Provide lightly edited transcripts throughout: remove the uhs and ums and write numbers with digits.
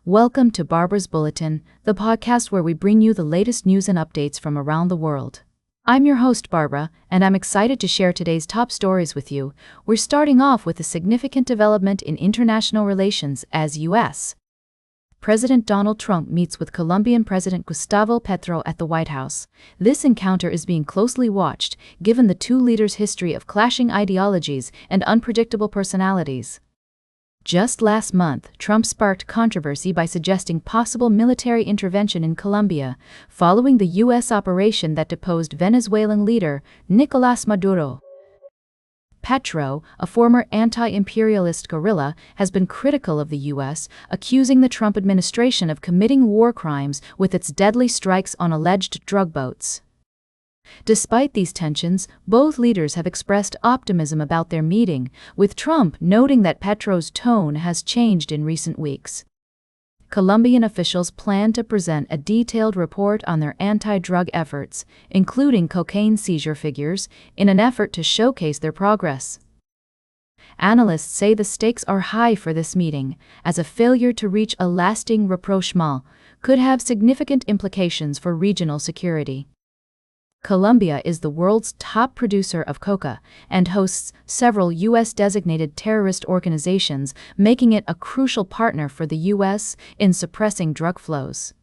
Welcome to Barbara's Bulletin, the podcast where we bring you the latest news and updates from around the world. I'm your host, Barbara, and I'm excited to share today's top stories with you. We're starting off with a significant development in international relations as U.S. President Donald Trump meets with Colombian President Gustavo Petro at the White House. This encounter is being closely watched, given the two leaders' history of clashing ideologies and unpredictable personalities. Just last month, Trump sparked controversy by suggesting possible military intervention in Colombia, following the U.S. operation that deposed Venezuelan leader Nicolás Maduro. Petro, a former anti-imperialist guerrilla, has been critical of the U.S., accusing the Trump administration of committing war crimes with its deadly strikes on alleged drug boats. Despite these tensions, both leaders have expressed optimism about their meeting, with Trump noting that Petro's tone has changed in recent weeks. Colombian officials plan to present a detailed report on their anti-drug efforts, including cocaine seizure figures, in an effort to showcase their progress. Analysts say the stakes are high for this meeting, as a failure to reach a lasting rapprochement could have significant implications for regional security. Colombia is the world's top producer of coca and hosts several U.S.-designated terrorist organizations, making it a crucial partner for the U.S. in suppressing drug flows.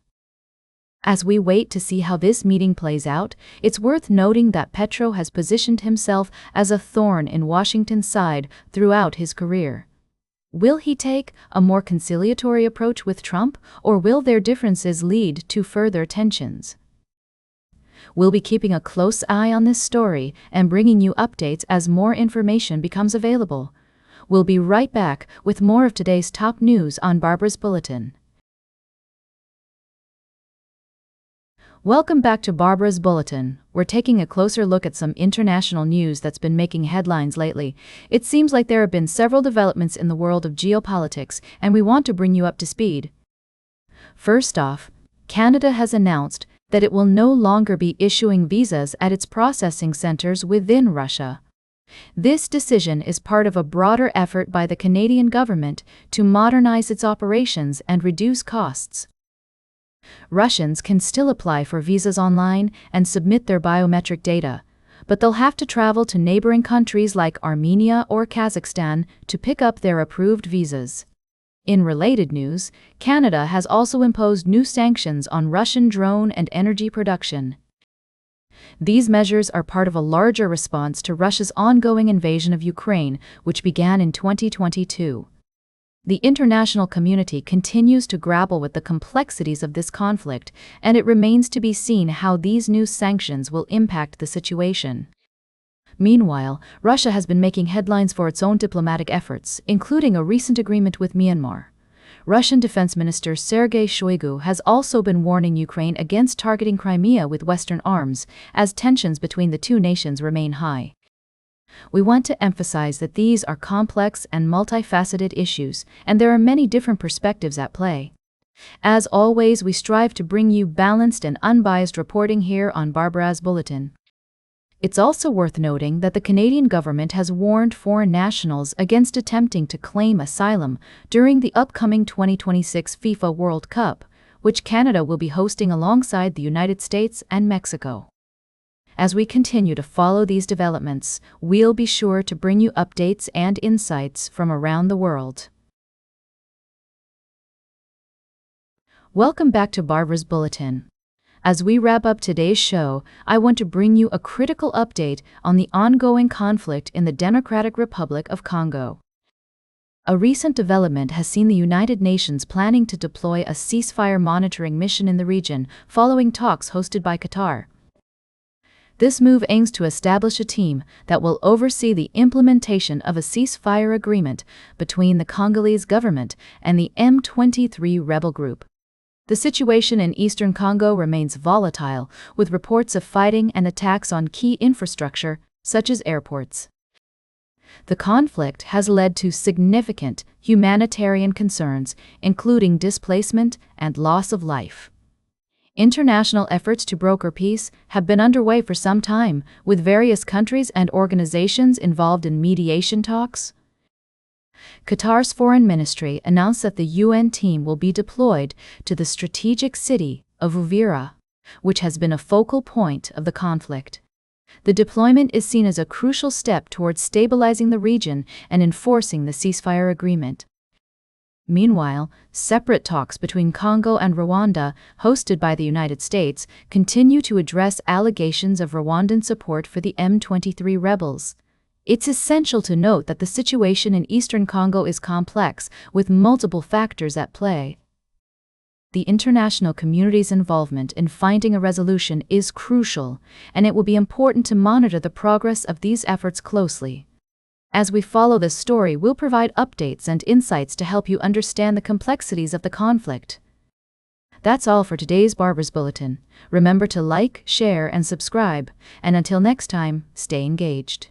As we wait to see how this meeting plays out, it's worth noting that Petro has positioned himself as a thorn in Washington's side throughout his career. Will he take a more conciliatory approach with Trump, or will their differences lead to further tensions? We'll be keeping a close eye on this story and bringing you updates as more information becomes available. We'll be right back with more of today's top news on Barbara's Bulletin. Welcome back to Barbara's Bulletin. We're taking a closer look at some international news that's been making headlines lately. It seems like there have been several developments in the world of geopolitics, and we want to bring you up to speed. First off, Canada has announced that it will no longer be issuing visas at its processing centers within Russia. This decision is part of a broader effort by the Canadian government to modernize its operations and reduce costs. Russians can still apply for visas online and submit their biometric data, but they'll have to travel to neighboring countries like Armenia or Kazakhstan to pick up their approved visas. In related news, Canada has also imposed new sanctions on Russian drone and energy production. These measures are part of a larger response to Russia's ongoing invasion of Ukraine, which began in 2022. The international community continues to grapple with the complexities of this conflict, and it remains to be seen how these new sanctions will impact the situation. Meanwhile, Russia has been making headlines for its own diplomatic efforts, including a recent agreement with Myanmar. Russian Defense Minister Sergei Shoigu has also been warning Ukraine against targeting Crimea with Western arms, as tensions between the two nations remain high. We want to emphasize that these are complex and multifaceted issues, and there are many different perspectives at play. As always, we strive to bring you balanced and unbiased reporting here on Barbara's Bulletin. It's also worth noting that the Canadian government has warned foreign nationals against attempting to claim asylum during the upcoming 2026 FIFA World Cup, which Canada will be hosting alongside the United States and Mexico. As we continue to follow these developments, we'll be sure to bring you updates and insights from around the world. Welcome back to Barbara's Bulletin. As we wrap up today's show, I want to bring you a critical update on the ongoing conflict in the Democratic Republic of Congo. A recent development has seen the United Nations planning to deploy a ceasefire monitoring mission in the region, following talks hosted by Qatar. This move aims to establish a team that will oversee the implementation of a ceasefire agreement between the Congolese government and the M23 rebel group. The situation in eastern Congo remains volatile, with reports of fighting and attacks on key infrastructure, such as airports. The conflict has led to significant humanitarian concerns, including displacement and loss of life. International efforts to broker peace have been underway for some time, with various countries and organizations involved in mediation talks. Qatar's foreign ministry announced that the UN team will be deployed to the strategic city of Uvira, which has been a focal point of the conflict. The deployment is seen as a crucial step towards stabilizing the region and enforcing the ceasefire agreement. Meanwhile, separate talks between Congo and Rwanda, hosted by the United States, continue to address allegations of Rwandan support for the M23 rebels. It's essential to note that the situation in eastern Congo is complex, with multiple factors at play. The international community's involvement in finding a resolution is crucial, and it will be important to monitor the progress of these efforts closely. As we follow this story, we'll provide updates and insights to help you understand the complexities of the conflict. That's all for today's Barbara's Bulletin. Remember to like, share, and subscribe, and until next time, stay engaged.